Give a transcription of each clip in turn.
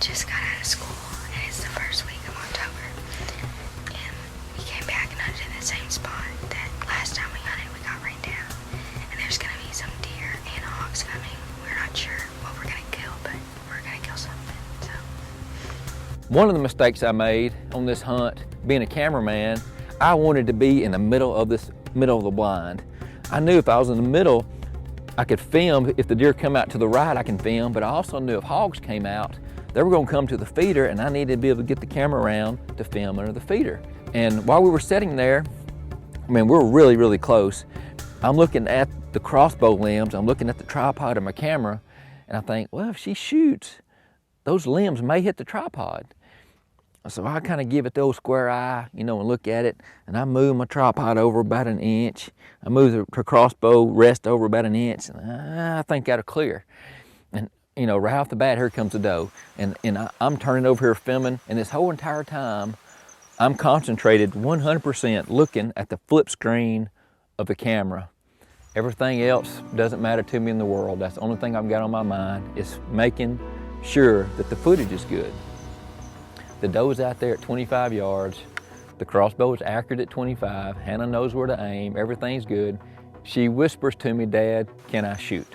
just got out of school, and it's the first week of October. And we came back and hunted in the same spot that last time we hunted, we got rained down. And there's gonna be some deer and hogs coming. We're not sure what we're gonna kill, but we're gonna kill something, so. One of the mistakes I made on this hunt, being a cameraman, I wanted to be in the middle of the blind. I knew if I was in the middle, I could film. If the deer come out to the right, I can film, but I also knew if hogs came out, they were gonna come to the feeder, and I needed to be able to get the camera around to film under the feeder. And while we were sitting there, I mean, we were really, really close. I'm looking at the crossbow limbs, I'm looking at the tripod of my camera, and I think, well, if she shoots, those limbs may hit the tripod. So I kind of give it the old square eye, you know, and look at it, and I move my tripod over about an inch. I move the crossbow rest over about an inch, and I think that'll clear. And, you know, right off the bat, here comes the doe. And I'm turning over here filming, and this whole entire time, I'm concentrated 100% looking at the flip screen of the camera. Everything else doesn't matter to me in the world. That's the only thing I've got on my mind, is making sure that the footage is good. The doe's out there at 25 yards. The crossbow is accurate at 25. Hannah knows where to aim. Everything's good. She whispers to me, "Dad, can I shoot?"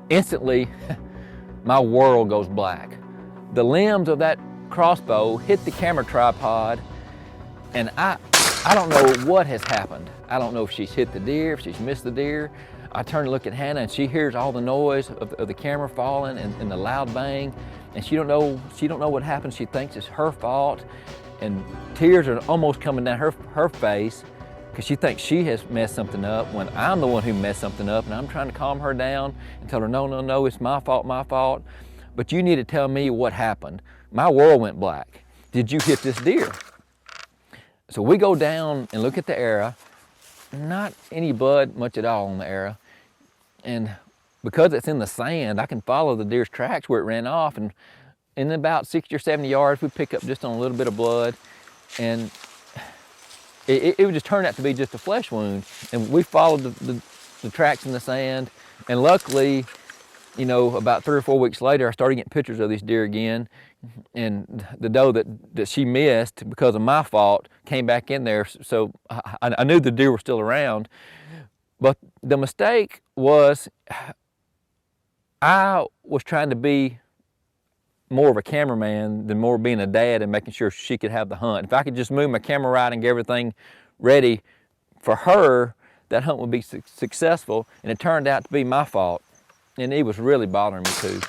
Instantly, my world goes black. The limbs of that crossbow hit the camera tripod, and I don't know what has happened. I don't know if she's hit the deer, if she's missed the deer. I turn to look at Hannah, and she hears all the noise of the camera falling and the loud bang, and she don't know what happened. She thinks it's her fault, and tears are almost coming down her face because she thinks she has messed something up when I'm the one who messed something up, and I'm trying to calm her down and tell her, no, it's my fault, but you need to tell me what happened. My world went black. Did you hit this deer? So we go down and look at the arrow. Not any blood much at all on the arrow. And because it's in the sand, I can follow the deer's tracks where it ran off, and in about 60 or 70 yards, we pick up just on a little bit of blood, and it would just turn out to be just a flesh wound. And we followed the tracks in the sand, and luckily, you know, about 3 or 4 weeks later, I started getting pictures of these deer again, and the doe that she missed because of my fault came back in there, so I knew the deer were still around. But the mistake was I was trying to be more of a cameraman than more being a dad and making sure she could have the hunt. If I could just move my camera right and get everything ready for her, that hunt would be successful, and it turned out to be my fault. And it was really bothering me too.